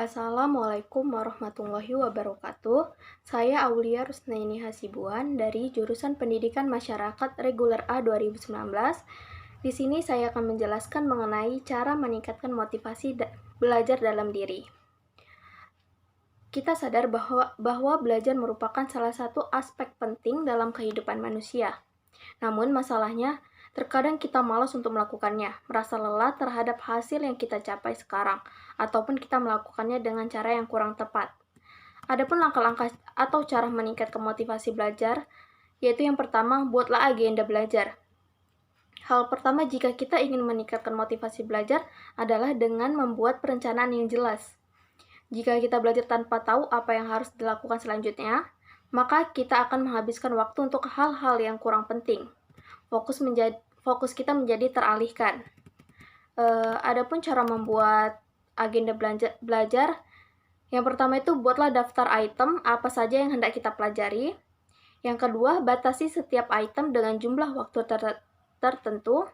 Assalamualaikum warahmatullahi wabarakatuh. Saya Aulia Rusnaini Hasibuan dari jurusan Pendidikan Masyarakat Reguler A 2019. Di sini saya akan menjelaskan mengenai cara meningkatkan motivasi belajar dalam diri. Kita sadar bahwa belajar merupakan salah satu aspek penting dalam kehidupan manusia. Namun masalahnya, terkadang kita malas untuk melakukannya, merasa lelah terhadap hasil yang kita capai sekarang, ataupun kita melakukannya dengan cara yang kurang tepat. Adapun langkah-langkah atau cara meningkatkan motivasi belajar, yaitu yang pertama, buatlah agenda belajar. Hal pertama jika kita ingin meningkatkan motivasi belajar adalah dengan membuat perencanaan yang jelas. Jika kita belajar tanpa tahu apa yang harus dilakukan selanjutnya, maka kita akan menghabiskan waktu untuk hal-hal yang kurang penting. Fokus kita menjadi teralihkan. Adapun cara membuat agenda belajar, yang pertama itu buatlah daftar item apa saja yang hendak kita pelajari. Yang kedua, batasi setiap item dengan jumlah waktu tertentu.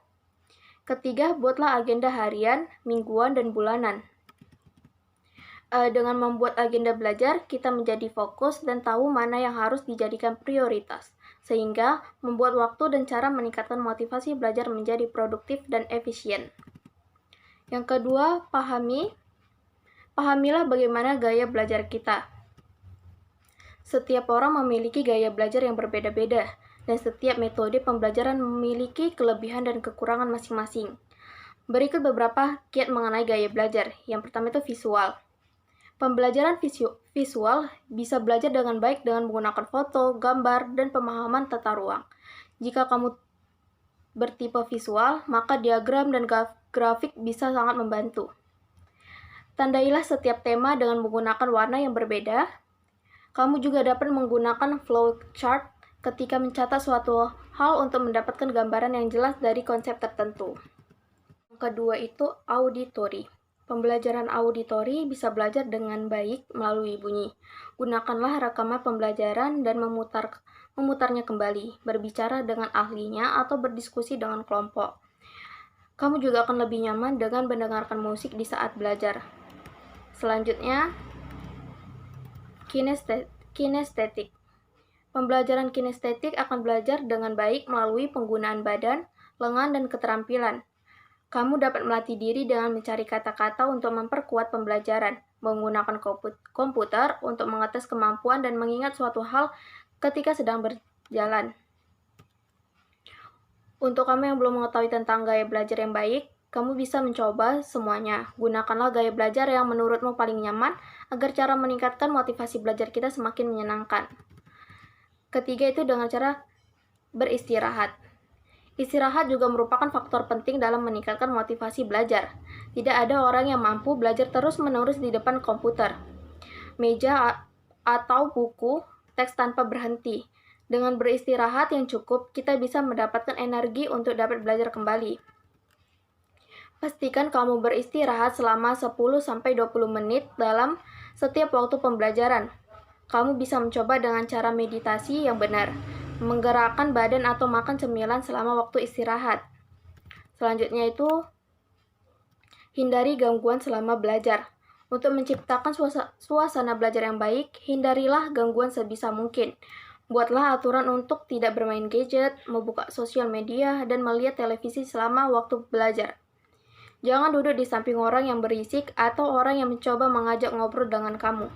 Ketiga, buatlah agenda harian, mingguan, dan bulanan. Dengan membuat agenda belajar, kita menjadi fokus dan tahu mana yang harus dijadikan prioritas, sehingga membuat waktu dan cara meningkatkan motivasi belajar menjadi produktif dan efisien. Yang kedua, pahamilah bagaimana gaya belajar kita. Setiap orang memiliki gaya belajar yang berbeda-beda, dan setiap metode pembelajaran memiliki kelebihan dan kekurangan masing-masing. Berikut beberapa kiat mengenai gaya belajar. Yang pertama itu visual. Pembelajaran visual bisa belajar dengan baik dengan menggunakan foto, gambar, dan pemahaman tata ruang. Jika kamu bertipe visual, maka diagram dan grafik bisa sangat membantu. Tandailah setiap tema dengan menggunakan warna yang berbeda. Kamu juga dapat menggunakan flowchart ketika mencatat suatu hal untuk mendapatkan gambaran yang jelas dari konsep tertentu. Yang kedua itu auditori. Pembelajaran auditori bisa belajar dengan baik melalui bunyi. Gunakanlah rekaman pembelajaran dan memutarnya kembali, berbicara dengan ahlinya atau berdiskusi dengan kelompok. Kamu juga akan lebih nyaman dengan mendengarkan musik di saat belajar. Selanjutnya, kinestetik. Pembelajaran kinestetik akan belajar dengan baik melalui penggunaan badan, lengan, dan keterampilan. Kamu dapat melatih diri dengan mencari kata-kata untuk memperkuat pembelajaran, menggunakan komputer untuk mengetes kemampuan dan mengingat suatu hal ketika sedang berjalan. Untuk kamu yang belum mengetahui tentang gaya belajar yang baik, kamu bisa mencoba semuanya. Gunakanlah gaya belajar yang menurutmu paling nyaman agar cara meningkatkan motivasi belajar kita semakin menyenangkan. Ketiga itu dengan cara beristirahat. Istirahat juga merupakan faktor penting dalam meningkatkan motivasi belajar. Tidak ada orang yang mampu belajar terus-menerus di depan komputer, meja, atau buku teks tanpa berhenti. Dengan beristirahat yang cukup, kita bisa mendapatkan energi untuk dapat belajar kembali. Pastikan kamu beristirahat selama 10-20 menit dalam setiap waktu pembelajaran. Kamu bisa mencoba dengan cara meditasi yang benar, menggerakkan badan atau makan cemilan selama waktu istirahat. Selanjutnya itu, hindari gangguan selama belajar. Untuk menciptakan suasana belajar yang baik, hindarilah gangguan sebisa mungkin. Buatlah aturan untuk tidak bermain gadget, membuka sosial media, dan melihat televisi selama waktu belajar. Jangan duduk di samping orang yang berisik atau orang yang mencoba mengajak ngobrol dengan kamu.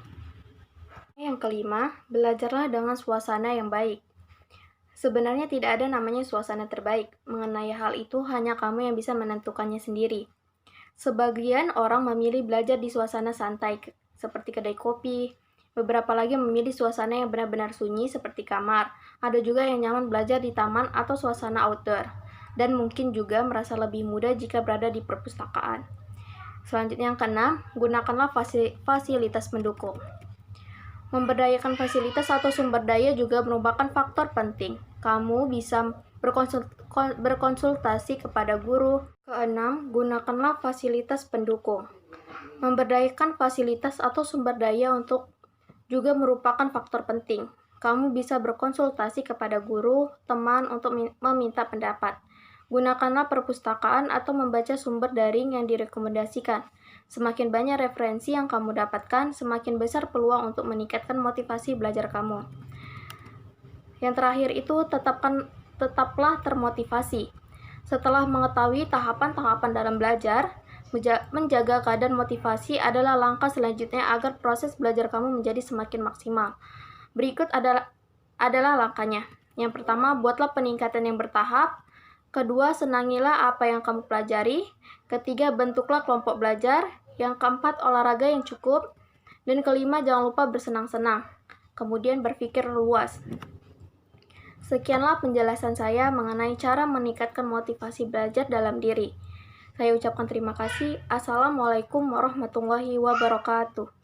Yang kelima, belajarlah dengan suasana yang baik. Sebenarnya tidak ada namanya suasana terbaik. Mengenai hal itu, hanya kamu yang bisa menentukannya sendiri. Sebagian orang memilih belajar di suasana santai, seperti kedai kopi. Beberapa lagi memilih suasana yang benar-benar sunyi, seperti kamar. Ada juga yang nyaman belajar di taman atau suasana outdoor. Dan mungkin juga merasa lebih mudah jika berada di perpustakaan. Selanjutnya yang keenam, gunakanlah fasilitas pendukung. Memberdayakan fasilitas atau sumber daya juga merupakan faktor penting. Kamu bisa berkonsultasi kepada guru. Keenam, gunakanlah fasilitas pendukung. Memberdayakan fasilitas atau sumber daya untuk juga merupakan faktor penting. Kamu bisa berkonsultasi kepada guru, teman untuk meminta pendapat. Gunakanlah perpustakaan atau membaca sumber daring yang direkomendasikan. Semakin banyak referensi yang kamu dapatkan, semakin besar peluang untuk meningkatkan motivasi belajar kamu. Yang terakhir itu, tetaplah termotivasi. Setelah mengetahui tahapan-tahapan dalam belajar, menjaga keadaan motivasi adalah langkah selanjutnya agar proses belajar kamu menjadi semakin maksimal. Berikut adalah langkahnya. Yang pertama, buatlah peningkatan yang bertahap. Kedua, senangilah apa yang kamu pelajari. Ketiga, bentuklah kelompok belajar. Yang keempat, olahraga yang cukup. Dan kelima, jangan lupa bersenang-senang. Kemudian berpikir luas. Sekianlah penjelasan saya mengenai cara meningkatkan motivasi belajar dalam diri. Saya ucapkan terima kasih. Assalamualaikum warahmatullahi wabarakatuh.